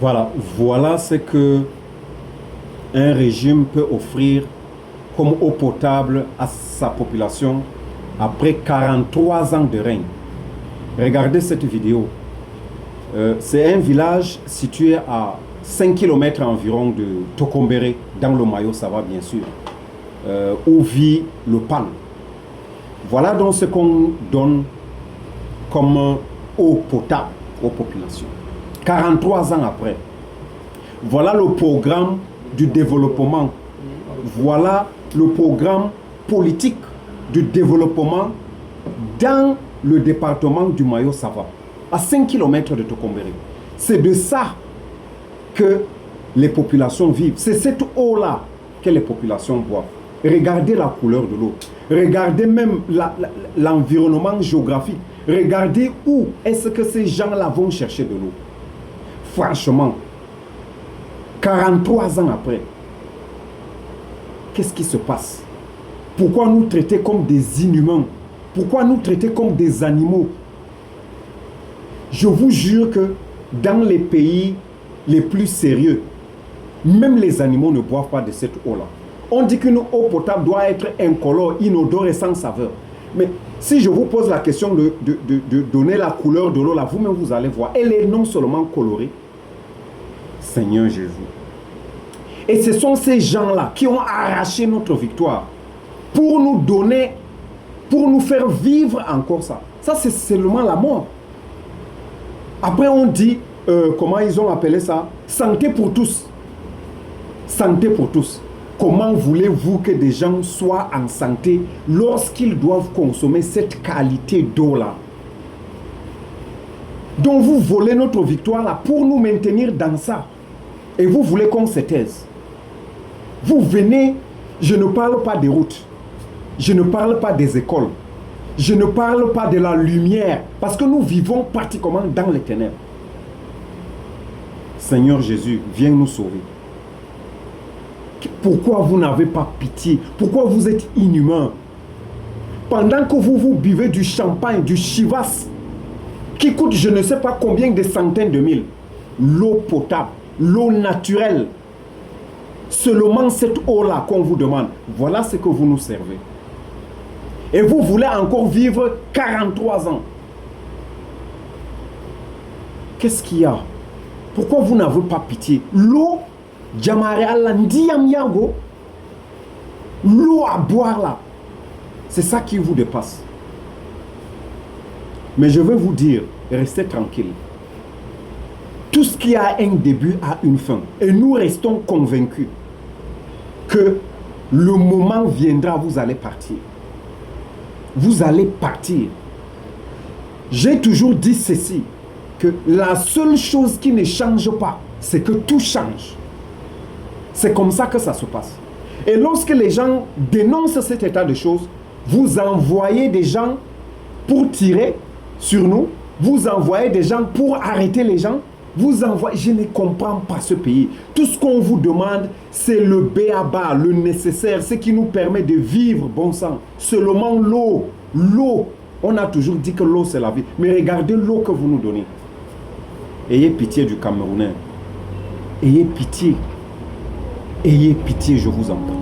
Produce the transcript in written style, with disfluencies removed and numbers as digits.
Voilà ce que un régime peut offrir comme eau potable à sa population après 43 ans de règne. Regardez cette vidéo. C'est un village situé à 5 km environ de Tokombéré, dans le Mayo Sava bien sûr, où vit le PAN. Voilà donc ce qu'on donne comme eau potable aux populations. 43 ans après. Voilà le programme du développement. Voilà le programme politique du développement dans le département du Mayo Sava, à 5 km de Tokombéré. C'est de ça que les populations vivent. C'est cette eau-là que les populations boivent. Regardez la couleur de l'eau. Regardez même l'environnement géographique. Regardez où est-ce que ces gens-là vont chercher de l'eau. Franchement, 43 ans après, qu'est-ce qui se passe? Pourquoi nous traiter comme des inhumains? Pourquoi nous traiter comme des animaux? Je vous jure que dans les pays les plus sérieux, même les animaux ne boivent pas de cette eau-là. On dit qu'une eau potable doit être incolore, inodore et sans saveur. Mais si je vous pose la question de donner la couleur de l'eau, là, vous-même vous allez voir, elle est non seulement colorée, Seigneur Jésus. Et ce sont ces gens-là qui ont arraché notre victoire pour nous donner, pour nous faire vivre encore ça. Ça, c'est seulement la mort. Après, on dit, comment ils ont appelé ça? Santé pour tous. Santé pour tous. Comment voulez-vous que des gens soient en santé lorsqu'ils doivent consommer cette qualité d'eau-là? Donc vous volez notre victoire là pour nous maintenir dans ça. Et vous voulez qu'on se taise. Vous venez, je ne parle pas des routes. Je ne parle pas des écoles. Je ne parle pas de la lumière. Parce que nous vivons pratiquement dans les ténèbres. Seigneur Jésus, viens nous sauver. Pourquoi vous n'avez pas pitié? Pourquoi vous êtes inhumain? Pendant que vous buvez du champagne, du chivas, qui coûte je ne sais pas combien de centaines de mille, l'eau potable, l'eau naturelle, seulement cette eau-là qu'on vous demande, voilà ce que vous nous servez. Et vous voulez encore vivre 43 ans. Qu'est-ce qu'il y a? Pourquoi vous n'avez pas pitié? L'eau, l'eau à boire là, c'est ça qui vous dépasse. Mais je veux vous dire, restez tranquille. Tout ce qui a un début a une fin. Et nous restons convaincus que le moment viendra, vous allez partir. Vous allez partir. J'ai toujours dit ceci, que la seule chose qui ne change pas, c'est que tout change. C'est comme ça que ça se passe. Et lorsque les gens dénoncent cet état de choses, vous envoyez des gens pour tirer sur nous, vous envoyez des gens pour arrêter les gens, vous envoyez... Je ne comprends pas ce pays. Tout ce qu'on vous demande, c'est le b.a.-ba, le nécessaire, ce qui nous permet de vivre, bon sang. Seulement l'eau. L'eau. On a toujours dit que l'eau, c'est la vie. Mais regardez l'eau que vous nous donnez. Ayez pitié du Camerounais. Ayez pitié. Ayez pitié, je vous en prie.